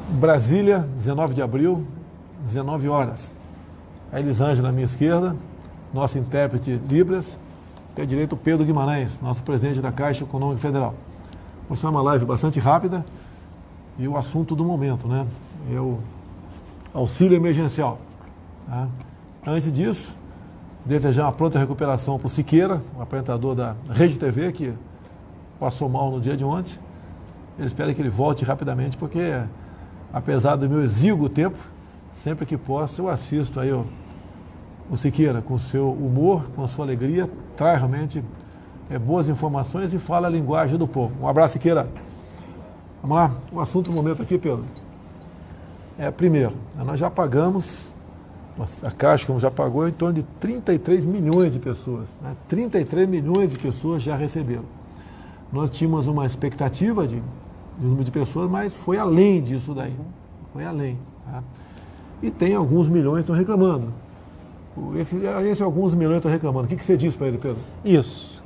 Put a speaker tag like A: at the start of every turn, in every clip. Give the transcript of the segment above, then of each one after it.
A: Brasília, 19 de abril, 19 horas. A Elisângela à minha esquerda, nosso intérprete Libras, e à direita o Pedro Guimarães, nosso presidente da Caixa Econômica Federal. Vamos fazer uma live bastante rápida e o assunto do momento, né? É o auxílio emergencial. Tá? Antes disso, desejar uma pronta recuperação para o Siqueira, o apresentador da Rede TV, que passou mal no dia de ontem. Eu espero que ele volte rapidamente, porque, apesar do meu exíguo tempo, sempre que posso, eu assisto aí o Siqueira, com o seu humor, com a sua alegria, traz realmente boas informações e fala a linguagem do povo. Um abraço, Siqueira. Vamos lá, o assunto do momento aqui, Pedro. Primeiro, nós já pagamos, a Caixa, como já pagou, em torno de 33 milhões de pessoas. Né? 33 milhões de pessoas já receberam. Nós tínhamos uma expectativa de número de pessoas, mas foi além disso daí. Foi além. Tá? E tem alguns milhões que estão reclamando. Esse alguns milhões estão reclamando. O que você diz para ele, Pedro?
B: Isso.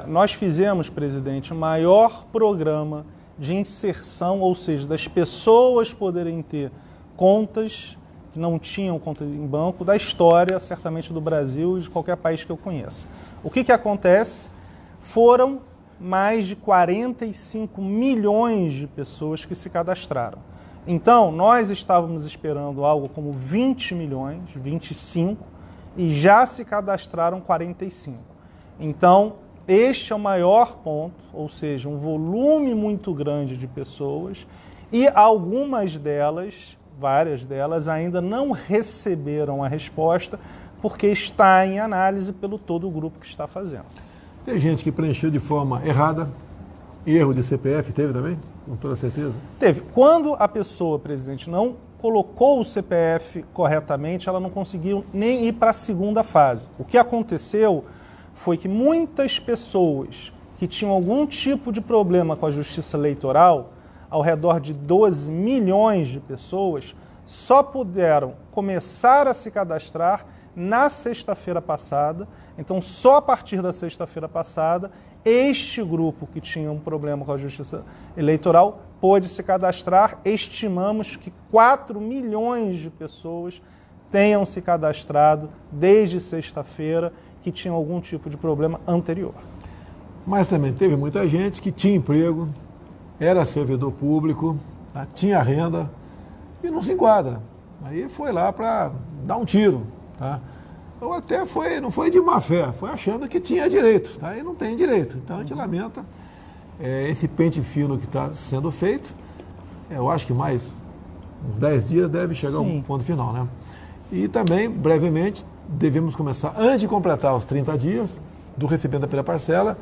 B: Nós fizemos, presidente, o maior programa de inserção, ou seja, das pessoas poderem ter contas que não tinham conta em banco, da história, certamente, do Brasil e de qualquer país que eu conheça. O que acontece? Foram mais de 45 milhões de pessoas que se cadastraram. Então, nós estávamos esperando algo como 20 milhões, 25, e já se cadastraram 45. Então, este é o maior ponto, ou seja, um volume muito grande de pessoas, e algumas delas, várias delas, ainda não receberam a resposta, porque está em análise pelo todo o grupo que está fazendo.
A: Tem gente que preencheu de forma errada, erro de CPF, teve também? Com toda certeza?
B: Teve. Quando a pessoa, presidente, não colocou o CPF corretamente, ela não conseguiu nem ir para a segunda fase. O que aconteceu foi que muitas pessoas que tinham algum tipo de problema com a justiça eleitoral, ao redor de 12 milhões de pessoas, só puderam começar a se cadastrar na sexta-feira passada. Então, só a partir da sexta-feira passada, este grupo que tinha um problema com a justiça eleitoral pôde se cadastrar. Estimamos que 4 milhões de pessoas tenham se cadastrado desde sexta-feira que tinham algum tipo de problema anterior.
A: Mas também teve muita gente que tinha emprego, era servidor público, tá? Tinha renda e não se enquadra. Aí foi lá para dar um tiro, tá? Ou até não foi de má fé, foi achando que tinha direito, tá? E não tem direito. Então a gente lamenta esse pente fino que está sendo feito. Eu acho que mais uns 10 dias deve chegar a um ponto final, né? E também, brevemente, devemos começar, antes de completar os 30 dias do recebimento da primeira parcela,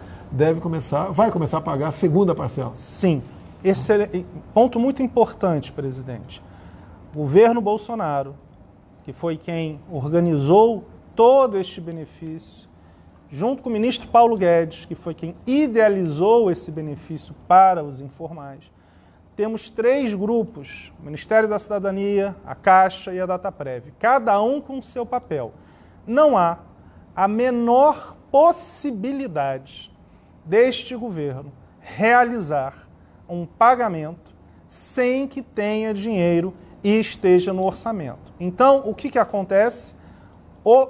A: vai começar a pagar a segunda parcela.
B: Sim. Esse ponto muito importante, presidente. O governo Bolsonaro, que foi quem organizou todo este benefício, junto com o ministro Paulo Guedes, que foi quem idealizou esse benefício para os informais, temos 3 grupos, o Ministério da Cidadania, a Caixa e a Dataprev, cada um com o seu papel. Não há a menor possibilidade deste governo realizar um pagamento sem que tenha dinheiro e esteja no orçamento. Então, o que acontece?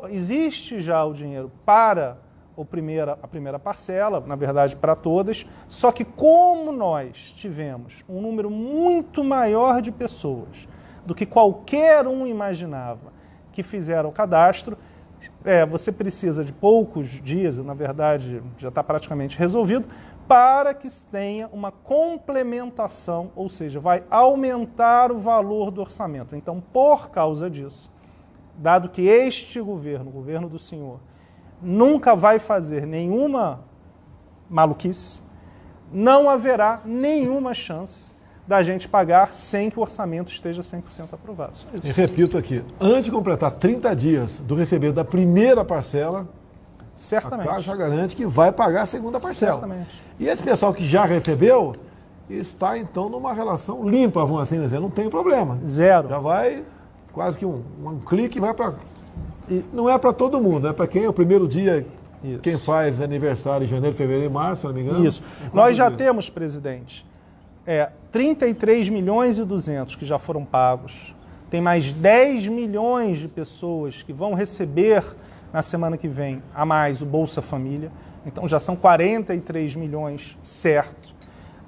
B: Existe já o dinheiro para a primeira parcela, na verdade para todas, só que como nós tivemos um número muito maior de pessoas do que qualquer um imaginava que fizeram o cadastro, você precisa de poucos dias, na verdade já está praticamente resolvido, para que tenha uma complementação, ou seja, vai aumentar o valor do orçamento. Então, por causa disso, dado que este governo, o governo do senhor, nunca vai fazer nenhuma maluquice, não haverá nenhuma chance da gente pagar sem que o orçamento esteja 100% aprovado. Só isso.
A: E repito aqui, antes de completar 30 dias do recebimento da primeira parcela,
B: certamente,
A: a Caixa garante que vai pagar a segunda parcela.
B: Certamente.
A: E esse pessoal que já recebeu está, então, numa relação limpa, vamos assim dizer, não tem problema.
B: Zero.
A: Já vai, quase que um clique vai para... Não é para todo mundo, é para quem é o primeiro dia, isso. Quem faz aniversário em janeiro, fevereiro e março, se não me engano.
B: Isso. Nós já temos, presidente, 33 milhões e 200 que já foram pagos. Tem mais 10 milhões de pessoas que vão receber na semana que vem a mais o Bolsa Família. Então já são 43 milhões certos.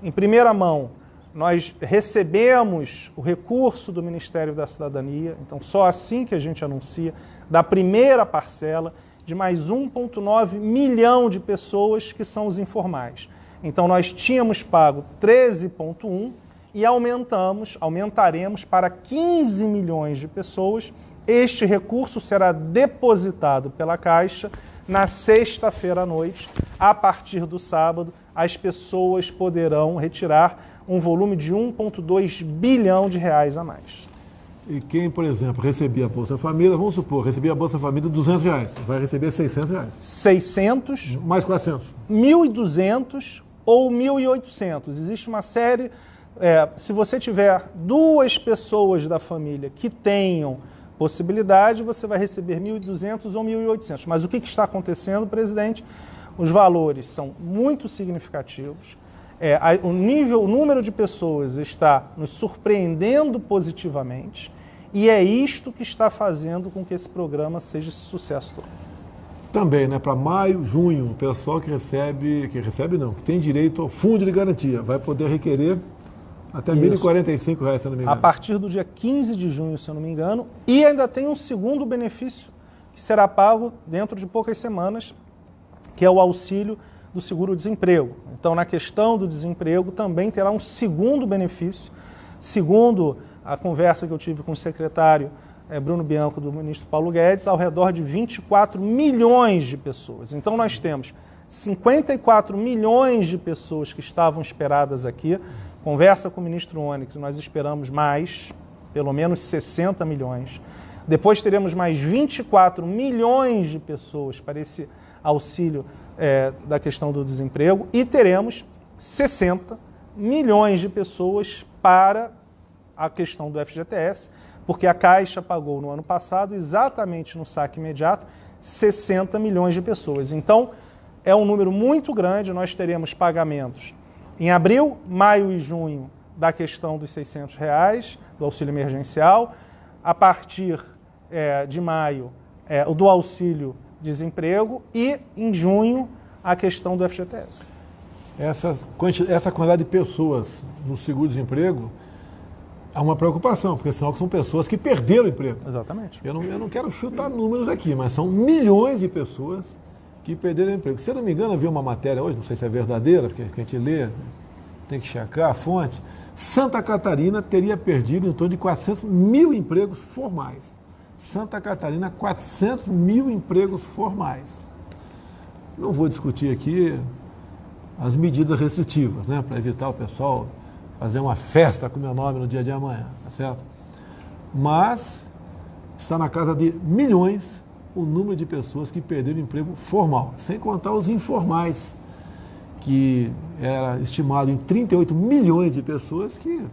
B: Em primeira mão, nós recebemos o recurso do Ministério da Cidadania, então só assim que a gente anuncia, da primeira parcela de mais 1,9 milhão de pessoas que são os informais. Então nós tínhamos pago 13,1 e aumentaremos para 15 milhões de pessoas. Este recurso será depositado pela Caixa na sexta-feira à noite. A partir do sábado, as pessoas poderão retirar um volume de 1,2 bilhão de reais a mais.
A: E quem, por exemplo, recebia a Bolsa Família, vamos supor, recebia a Bolsa Família de R$200, vai receber R$600.
B: 600,
A: mais 400.
B: 1.200 ou 1.800. Existe uma série, se você tiver duas pessoas da família que tenham possibilidade, você vai receber 1.200 ou 1.800. Mas o que está acontecendo, presidente? Os valores são muito significativos. O número de pessoas está nos surpreendendo positivamente e é isto que está fazendo com que esse programa seja esse sucesso todo.
A: Também, né, para maio, junho, o pessoal que tem direito ao fundo de garantia, vai poder requerer até R$ 1.045, se eu não me engano.
B: A partir do dia 15 de junho, se eu não me engano, e ainda tem um segundo benefício que será pago dentro de poucas semanas, que é o auxílio do seguro-desemprego. Então, na questão do desemprego, também terá um segundo benefício, segundo a conversa que eu tive com o secretário Bruno Bianco, do ministro Paulo Guedes, ao redor de 24 milhões de pessoas. Então, nós temos 54 milhões de pessoas que estavam esperadas aqui. Conversa com o ministro Onyx, nós esperamos mais, pelo menos 60 milhões. Depois teremos mais 24 milhões de pessoas para esse auxílio da questão do desemprego e teremos 60 milhões de pessoas para a questão do FGTS, porque a Caixa pagou no ano passado, exatamente no saque imediato, 60 milhões de pessoas. Então, é um número muito grande, nós teremos pagamentos em abril, maio e junho da questão dos R$600, do auxílio emergencial, a partir de maio, o do auxílio desemprego e, em junho, a questão do FGTS.
A: Essa quantidade de pessoas no seguro-desemprego é uma preocupação, porque senão são pessoas que perderam o emprego.
B: Exatamente.
A: Eu não quero chutar números aqui, mas são milhões de pessoas que perderam o emprego. Se eu não me engano, eu vi uma matéria hoje, não sei se é verdadeira, porque a gente lê, tem que checar a fonte. Santa Catarina teria perdido em torno de 400 mil empregos formais. Santa Catarina, 400 mil empregos formais. Não vou discutir aqui as medidas restritivas, né, para evitar o pessoal fazer uma festa com o meu nome no dia de amanhã, tá certo? Mas está na casa de milhões o número de pessoas que perderam o emprego formal, sem contar os informais, que era estimado em 38 milhões de pessoas, que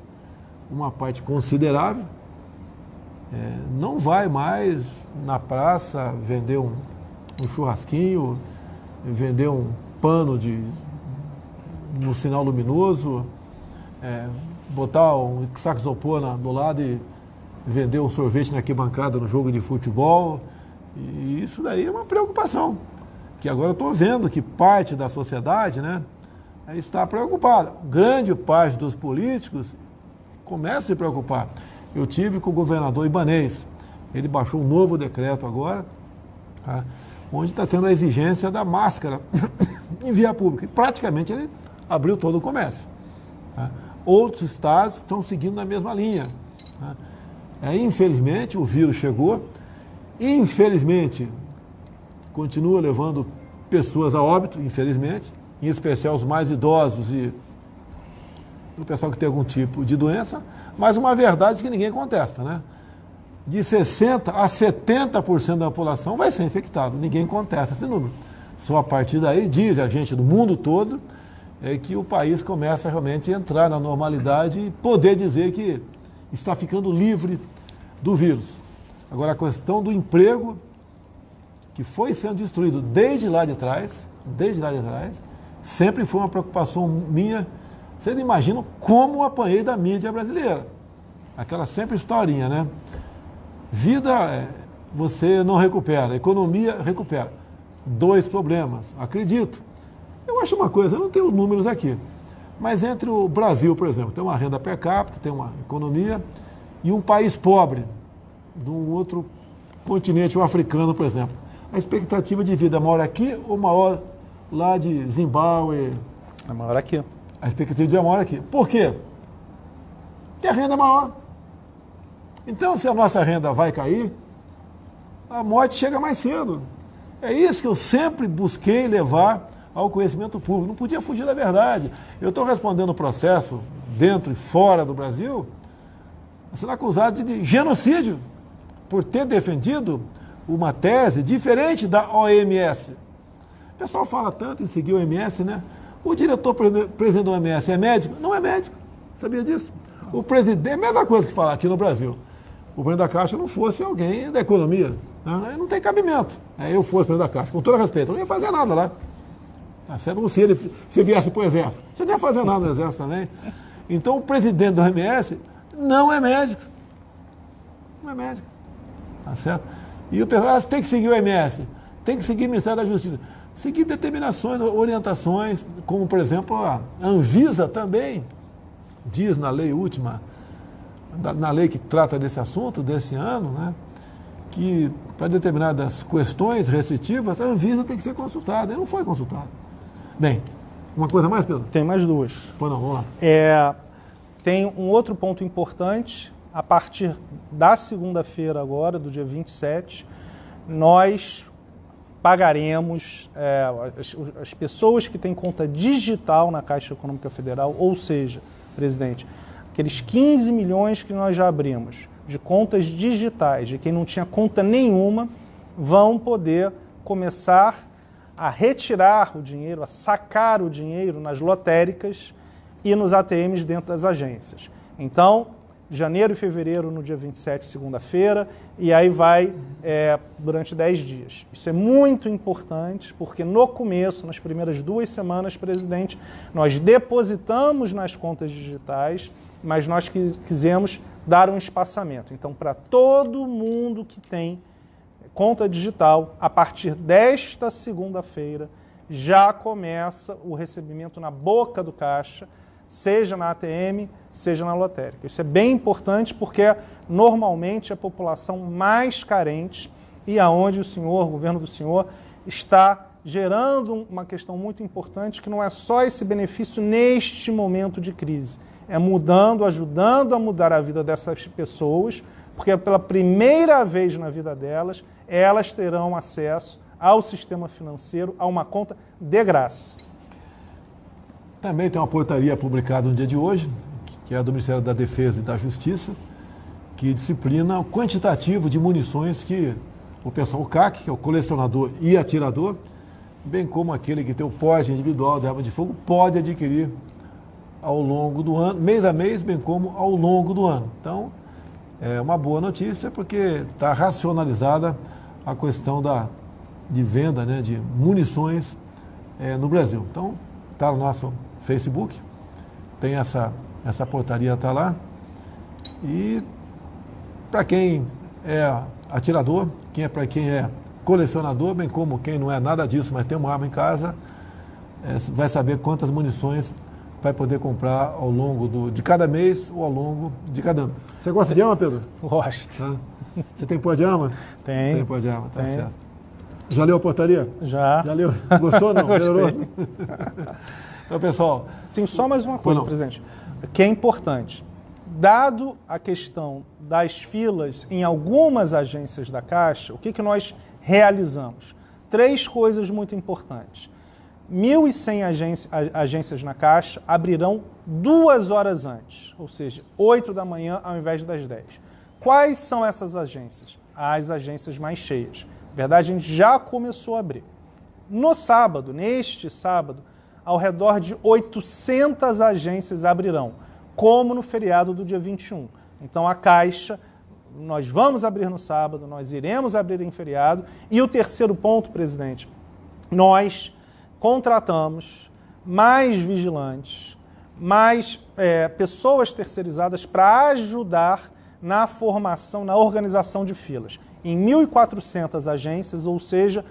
A: uma parte considerável não vai mais na praça vender um churrasquinho, vender um pano no sinal luminoso, botar um saco isopor do lado e vender um sorvete na arquibancada no jogo de futebol. E isso daí é uma preocupação, que agora eu estou vendo que parte da sociedade, né, está preocupada. Grande parte dos políticos começa a se preocupar. Eu tive com o governador Ibanez, ele baixou um novo decreto agora, tá, onde está tendo a exigência da máscara em via pública. E praticamente ele abriu todo o comércio. Tá? Outros estados estão seguindo na mesma linha. Tá? Infelizmente, o vírus chegou, infelizmente, continua levando pessoas a óbito, infelizmente, em especial os mais idosos e o pessoal que tem algum tipo de doença, mas uma verdade que ninguém contesta, né? De 60% a 70% da população vai ser infectado, ninguém contesta esse número. Só a partir daí, diz a gente do mundo todo, que o país começa realmente a entrar na normalidade e poder dizer que está ficando livre do vírus. Agora, a questão do emprego, que foi sendo destruído desde lá de trás, sempre foi uma preocupação minha Vocês não imaginam como eu apanhei da mídia brasileira. Aquela sempre historinha, né? Vida, você não recupera. Economia, recupera. 2 problemas, acredito. Eu acho uma coisa, eu não tenho números aqui, mas entre o Brasil, por exemplo, tem uma renda per capita, tem uma economia, e um país pobre, de um outro continente, o africano, por exemplo, a expectativa de vida é maior aqui ou maior lá de Zimbábue?
B: É maior aqui.
A: A expectativa de vida é maior aqui. Por quê? Porque a renda é maior. Então, se a nossa renda vai cair, a morte chega mais cedo. É isso que eu sempre busquei levar ao conhecimento público. Não podia fugir da verdade. Eu estou respondendo o processo dentro e fora do Brasil, sendo acusado de genocídio por ter defendido uma tese diferente da OMS. O pessoal fala tanto em seguir o OMS, né? O diretor-presidente da OMS é médico? Não é médico. Sabia disso? O presidente, é a mesma coisa que falar aqui no Brasil. O presidente da Caixa não fosse alguém da economia. Não tem cabimento. Eu fosse presidente da Caixa, com todo respeito, eu não ia fazer nada lá. Tá certo? Se ele viesse para o Exército, você não ia fazer nada no Exército também. Então, o presidente da OMS não é médico. Não é médico. Tá certo? E o pessoal tem que seguir o OMS, tem que seguir o Ministério da Justiça. Seguir determinações, orientações, como, por exemplo, a Anvisa também diz na lei última, na lei que trata desse assunto, desse ano, né, que para determinadas questões restritivas, a Anvisa tem que ser consultada. Ele não foi consultado. Bem, uma coisa mais, Pedro?
B: Tem mais 2.
A: Pô, não, vamos lá.
B: Tem um outro ponto importante. A partir da segunda-feira agora, do dia 27, nós pagaremos as pessoas que têm conta digital na Caixa Econômica Federal, ou seja, presidente, aqueles 15 milhões que nós já abrimos de contas digitais, de quem não tinha conta nenhuma, vão poder começar a retirar o dinheiro, a sacar o dinheiro nas lotéricas e nos ATMs dentro das agências. Então, janeiro e fevereiro, no dia 27, segunda-feira, e aí vai durante 10 dias. Isso é muito importante, porque no começo, nas primeiras 2 semanas, presidente, nós depositamos nas contas digitais, mas nós quisemos dar um espaçamento. Então, para todo mundo que tem conta digital, a partir desta segunda-feira, já começa o recebimento na boca do caixa, seja na ATM, seja na lotérica. Isso é bem importante porque normalmente a população mais carente e aonde o governo do senhor está gerando uma questão muito importante que não é só esse benefício neste momento de crise, é ajudando a mudar a vida dessas pessoas, porque pela primeira vez na vida delas, elas terão acesso ao sistema financeiro, a uma conta de graça.
A: Também tem uma portaria publicada no dia de hoje, que é do Ministério da Defesa e da Justiça, que disciplina o quantitativo de munições que o pessoal, o CAC, que é o colecionador e atirador, bem como aquele que tem o porte individual de arma de fogo, pode adquirir ao longo do ano, mês a mês, bem como ao longo do ano. Então, é uma boa notícia porque está racionalizada a questão de venda, né, de munições no Brasil. Então, está no nosso Facebook, tem essa portaria, está lá. E para quem é atirador, para quem é colecionador, bem como quem não é nada disso, mas tem uma arma em casa, vai saber quantas munições vai poder comprar ao longo de cada mês ou ao longo de cada ano. Você gosta de arma, Pedro?
B: Gosto.
A: Ah, você tem pó de arma?
B: Tem
A: pó de arma, tá
B: tem.
A: certo. Já leu a portaria?
B: Já.
A: Já leu? Gostou ou não? Melhorou? Então, pessoal...
B: Tem só mais uma coisa, presidente, que é importante. Dado a questão das filas em algumas agências da Caixa, o que nós realizamos? 3 coisas muito importantes. 1.100 agências na Caixa abrirão 2 horas antes, ou seja, 8 da manhã ao invés das 10. Quais são essas agências? As agências mais cheias. Na verdade, a gente já começou a abrir. No sábado, neste sábado, ao redor de 800 agências abrirão, como no feriado do dia 21. Então, a Caixa, nós vamos abrir no sábado, nós iremos abrir em feriado. E o terceiro ponto, presidente, nós contratamos mais vigilantes, mais pessoas terceirizadas para ajudar na formação, na organização de filas. Em 1.400 agências, ou seja,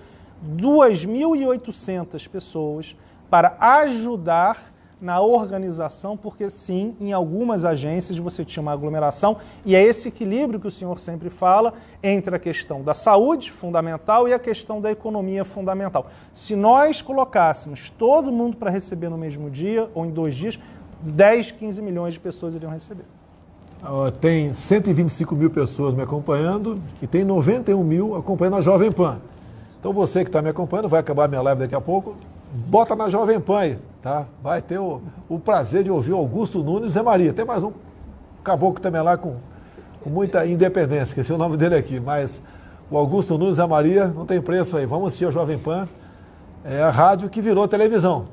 B: 2.800 pessoas para ajudar na organização, porque sim, em algumas agências você tinha uma aglomeração, e é esse equilíbrio que o senhor sempre fala entre a questão da saúde, fundamental, e a questão da economia, fundamental. Se nós colocássemos todo mundo para receber no mesmo dia, ou em 2 dias, 10, 15 milhões de pessoas iriam receber.
A: Tem 125 mil pessoas me acompanhando e tem 91 mil acompanhando a Jovem Pan. Então você que está me acompanhando, vai acabar a minha live daqui a pouco, bota na Jovem Pan aí, tá? Vai ter o prazer de ouvir o Augusto Nunes e Zé Maria. Tem mais um caboclo também lá com muita independência, esqueci o nome dele aqui, mas o Augusto Nunes e Zé Maria não tem preço aí. Vamos assistir a Jovem Pan, é a rádio que virou televisão.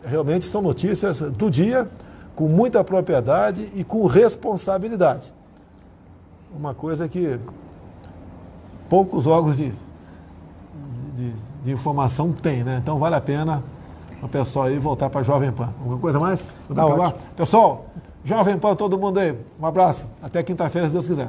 A: Realmente são notícias do dia, com muita propriedade e com responsabilidade. Uma coisa que poucos órgãos de informação tem, né? Então vale a pena o pessoal aí voltar para a Jovem Pan. Alguma coisa mais?
B: Tá ótimo.
A: Pessoal, Jovem Pan, todo mundo aí. Um abraço. Até quinta-feira, se Deus quiser.